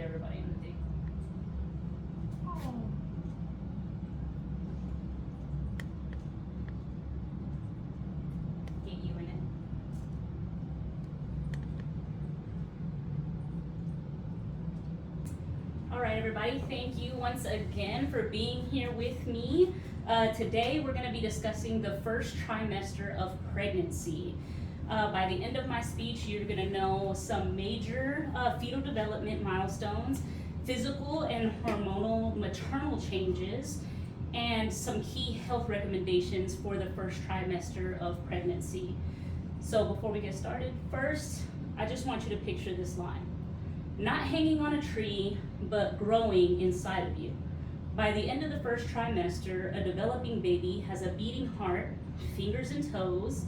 everybody in the thing. Get you in it. All right, everybody, thank you once again for being here with me. Today we're going to be discussing the first trimester of pregnancy. By the end of my speech, you're going to know some major fetal development milestones, physical and hormonal maternal changes, and some key health recommendations for the first trimester of pregnancy. So before we get started, first, I just want you to picture this line. Not hanging on a tree, but growing inside of you. By the end of the first trimester, a developing baby has a beating heart, fingers and toes,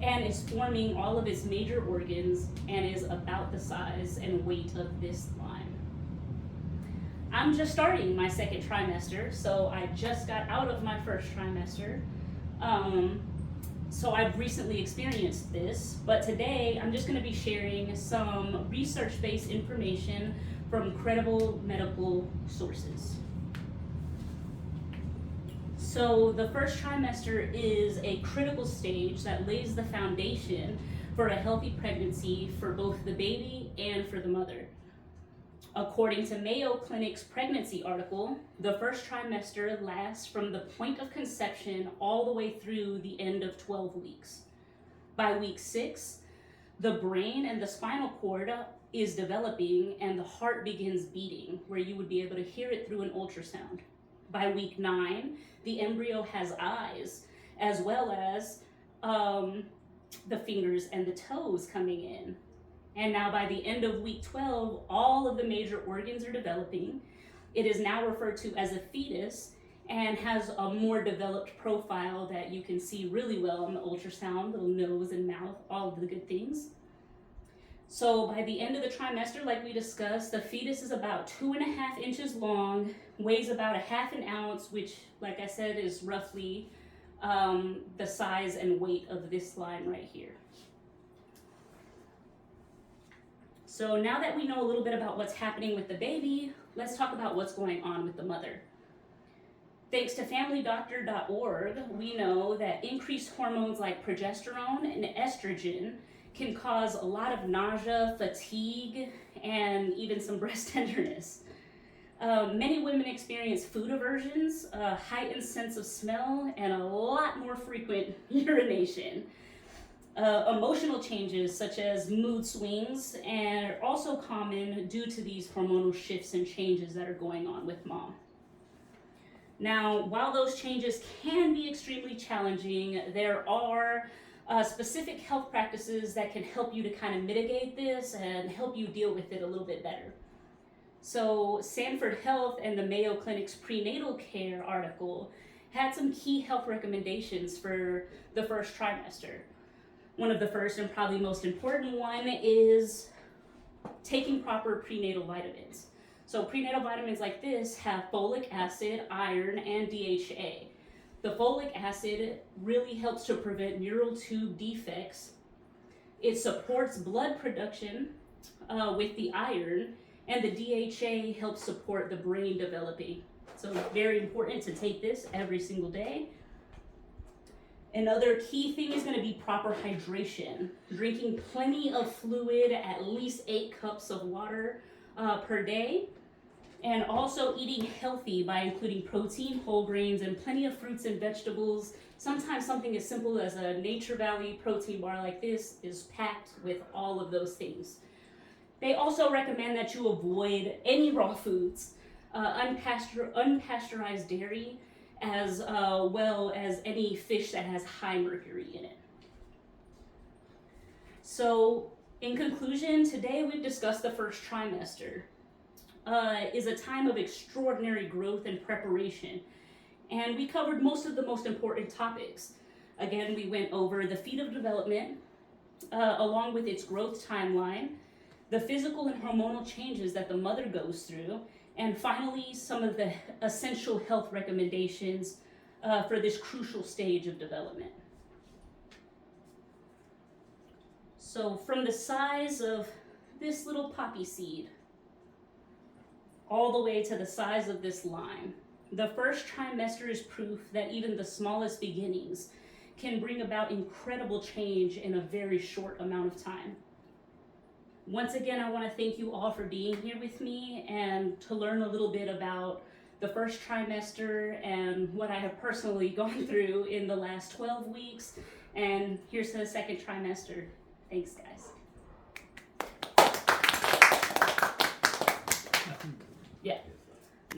and is forming all of its major organs and is about the size and weight of this line. I'm just starting my second trimester, so I just got out of my first trimester. So I've recently experienced this, but today I'm just going to be sharing some research-based information from credible medical sources. So the first trimester is a critical stage that lays the foundation for a healthy pregnancy for both the baby and for the mother. According to Mayo Clinic's pregnancy article, the first trimester lasts from the point of conception all the way through the end of 12 weeks. By week 6, the brain and the spinal cord is developing and the heart begins beating, where you would be able to hear it through an ultrasound. By week 9, the embryo has eyes, as well as the fingers and the toes coming in. And now by the end of week 12, all of the major organs are developing. It is now referred to as a fetus and has a more developed profile that you can see really well on the ultrasound, little nose and mouth, all of the good things. So by the end of the trimester, like we discussed, the fetus is about 2.5 inches long, weighs about 1/2 ounce, which, like I said, is roughly the size and weight of this line right here. So now that we know a little bit about what's happening with the baby, let's talk about what's going on with the mother. Thanks to familydoctor.org, we know that increased hormones like progesterone and estrogen can cause a lot of nausea, fatigue, and even some breast tenderness. Many women experience food aversions, a heightened sense of smell, and a lot more frequent urination. Emotional changes such as mood swings are also common due to these hormonal shifts and changes that are going on with mom. Now, while those changes can be extremely challenging, there are specific health practices that can help you to kind of mitigate this and help you deal with it a little bit better. So Sanford Health and the Mayo Clinic's prenatal care article had some key health recommendations for the first trimester. One of the first and probably most important one is taking proper prenatal vitamins. So prenatal vitamins like this have folic acid, iron, and DHA. The folic acid really helps to prevent neural tube defects. It supports blood production with the iron, and the DHA helps support the brain developing. So very important to take this every single day. Another key thing is going to be proper hydration. Drinking plenty of fluid, at least 8 cups of water per day. And also eating healthy by including protein, whole grains, and plenty of fruits and vegetables. Sometimes something as simple as a Nature Valley protein bar like this is packed with all of those things. They also recommend that you avoid any raw foods, unpasteurized dairy, as well as any fish that has high mercury in it. So in conclusion, today we've discussed the first trimester. Is a time of extraordinary growth and preparation. And we covered most of the most important topics. Again, we went over the fetal development, along with its growth timeline, the physical and hormonal changes that the mother goes through, and finally, some of the essential health recommendations for this crucial stage of development. So from the size of this little poppy seed, all the way to the size of this line. The first trimester is proof that even the smallest beginnings can bring about incredible change in a very short amount of time. Once again, I want to thank you all for being here with me and to learn a little bit about the first trimester and what I have personally gone through in the last 12 weeks. And here's to the second trimester. Thanks, guys. Yeah.